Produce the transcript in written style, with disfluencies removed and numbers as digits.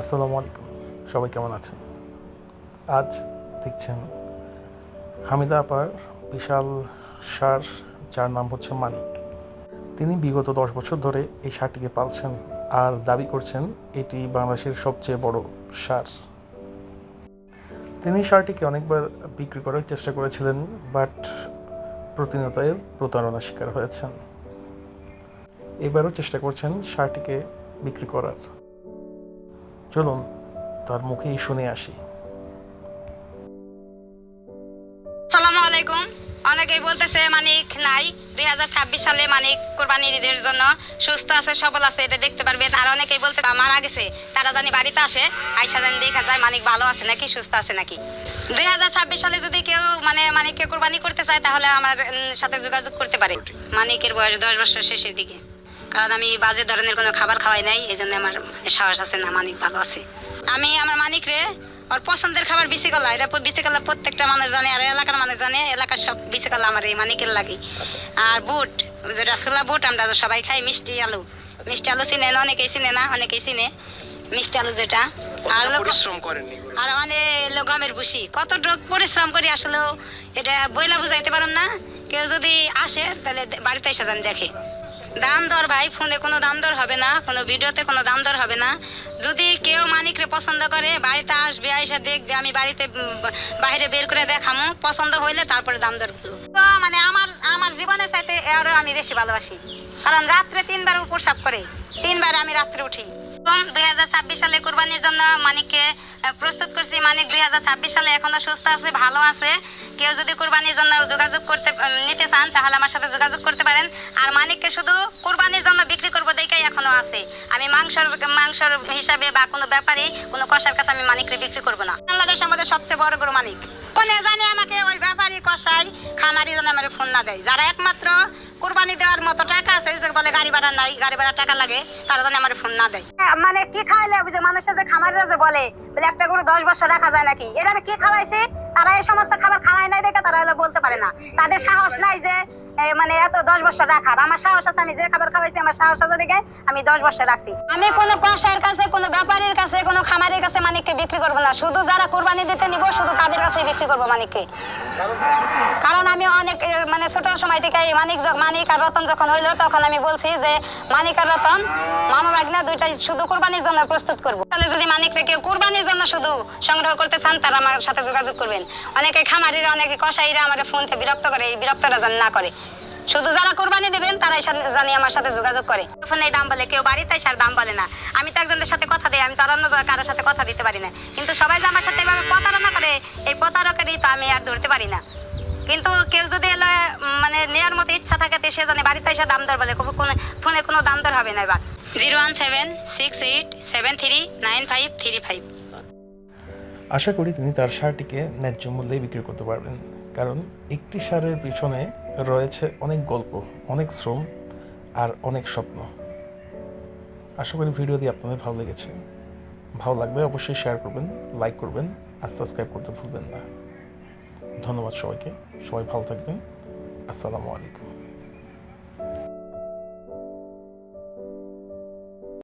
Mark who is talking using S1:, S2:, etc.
S1: আসসালামু আলাইকুম, সবাই কেমন আছেন? আজ দেখছেন হামিদা আপার বিশাল ষাঁড়, যার নাম হচ্ছে মানিক। তিনি বিগত 10 বছর ধরে এই ষাঁড়টিকে পালছেন আর দাবি করছেন এটি বাংলাদেশের সবচেয়ে বড় ষাঁড়। তিনি ষাঁড়টিকে অনেকবার বিক্রি করার চেষ্টা করেছিলেন, বাট প্রতিনিয়তই প্রতারণার শিকার হয়েছেন। এবারও চেষ্টা করছেন ষাঁড়টিকে বিক্রি করার। চলুন তার মুখেই শুনে আসি।
S2: আসসালামু আলাইকুম। অনেকেই বলতেছে মানিক নাই, 2026 সালে মানিক কোরবানির ঈদের জন্য সুস্থ আছে, সবল আছে, এটা দেখতে পারবেন। আর অনেকেই বলতে মারা গেছে, তারা জানি বাড়িতে আসে, আইসা জানি দেখা যায় মানিক ভালো আছে নাকি, সুস্থ আছে নাকি। 2026 সালে যদি কেউ মানিককে কোরবানি করতে চায় তাহলে আমার সাথে যোগাযোগ করতে পারে। মানিকের বয়স 10 বছর শেষের দিকে, কারণ আমি বাজে ধরনের কোনো খাবার খাওয়াই নাই, এই জন্য আমার সাহস আছে না মানিক ভালো আছে। আমি আমার মানিকরে ওর পছন্দের খাবার বিচিকলা, এটা বিচিকলা প্রত্যেকটা মানুষ জানে, আর এলাকার মানুষ জানে, এলাকার সব বিচিকলা আমার এই মানিকের লাগে। আর বুট, যেটা ছোলা বুট আমরা সবাই খাই, মিষ্টি আলু চিনে না, অনেকেই চিনে না, অনেকেই চিনে মিষ্টি আলু যেটা। আর পরিশ্রম করেন, আর অনেক গমের ভুসি, কত পরিশ্রম করি আসলে এটা বইলা বুঝাইতে পারুন না। কেউ যদি আসে তাহলে বাড়িতে এসে যান দেখে। দাম দর ভাই, ফোনে কোনো দাম দর হবে না, কোনো ভিডিওতে কোনো দাম দর হবে না। যদি কেউ মানিকরে পছন্দ করে বাড়িতে আসবে, আইসা দেখবে, আমি বাড়িতে বাইরে বের করে দেখামু, পছন্দ হইলে তারপরে দাম দর করবো। তো আমার জীবনের চাইতে আরো আমি বেশি ভালোবাসি, কারণ রাত্রে 3বার প্রসাব করে, 3বার আমি রাত্রে উঠি। 2026 সালে কোরবানির জন্য মানিককে প্রস্তুত করছি। মানিক 2026 সালে এখনো সুস্থ আছে, ভালো আছে। কেউ যদি কোরবানির জন্য যোগাযোগ নিতে চান তাহলে আমার সাথে যোগাযোগ করতে পারেন। আর মানিককে শুধু কোরবানির জন্য বিক্রি করবো দেখাই এখনো আছে। আমি মাংসর হিসাবে বা কোনো ব্যাপারে কোনো কষার কাছে আমি মানিককে বিক্রি করবো না। বাংলাদেশ আমাদের সবচেয়ে বড় গরু মানিক। ফোনে জানে আমাকে ওই ব্যাপারী কষাই খামারি জন্য আমার ফোন না দেয়। যারা একমাত্র কোরবানি দেওয়ার মতো টাকা আছে, বলে গাড়ি ভাড়া নাই, গাড়ি ভাড়া টাকা লাগে, তারা জন্য আমার ফোন না দেয়। মানে কি খাইলে যে মানুষের যে খামারিরা যে বলে একটা গরু 10 বছর রাখা যায় নাকি, এরা কি খাওয়াইছে, তারা এই সমস্ত খাবার খাওয়াই নাই দেখে তারা বলতে পারে না। তাদের সাহস নাই যে মানে এত 10 বছর রাখার। আমার সাহস আছে, আমি যে খাবার খাওয়াইছি আমার সাহস আছে দেখে আমি 10 বছর রাখছি। আমি কোনো কষাইয়ের কাছে, কোনো ব্যাপারীর কাছে, কোনো খামারের কাছে মানিককে বিক্রি করবো না। শুধু যারা কোরবানি দিতে নিব শুধু তাদের কাছে বিক্রি করবো মানিককে। কারণ আমি অনেক মানে ছোট সময় থেকে মানিক আর রতন যখন হইলো তখন আমি বলছি যে মানিক আর রতন মামা ভাগ্না দুইটাই শুধু কোরবানির জন্য প্রস্তুত করবো। তাহলে যদি মানিককে কেউ কোরবানির জন্য শুধু সংগ্রহ করতে চান তারা আমার সাথে যোগাযোগ করবেন। অনেকে খামারিরা, অনেকে কষাইরা আমার ফোনতে বিরক্ত করে, এই বিরক্তটা যেন না করে। শুধু যারা কোরবানি দেবেন তারাই জানি আমার সাথে যোগাযোগ করে। ফোনে দাম বলে, কেউ বাড়িতে এসে আর দাম বলে না। আমি তো একজনের সাথে কথা দিই, আমি তো আর অন্য কারোর সাথে কথা দিতে পারি না। কিন্তু সবাই যে আমার সাথে এভাবে প্রতারণা করে, এই প্রতারকেরই তো আমি আর ধরতে পারি না। কিন্তু কেউ যদি এলে মানে নেওয়ার মতো ইচ্ছা থাকে সে জানে বাড়িতে এসে দাম দর বলে, ফোনে কোনো দাম দর হবে না। এবার 01768739535।
S1: আশা করি তিনি তার ষাঁড়টিকে ন্যায্য মূল্যে বিক্রি করতে পারবেন, কারণ একটি ষাঁড়ের পিছনে রয়েছে অনেক গল্প, অনেক শ্রম আর অনেক স্বপ্ন। আশা করি ভিডিওটি আপনাদের ভালো লেগেছে। ভালো লাগবে অবশ্যই শেয়ার করবেন, লাইক করবেন আর সাবস্ক্রাইব করতে ভুলবেন না। ধন্যবাদ সবাইকে, সবাই ভালো থাকবেন। আসসালামু আলাইকুম।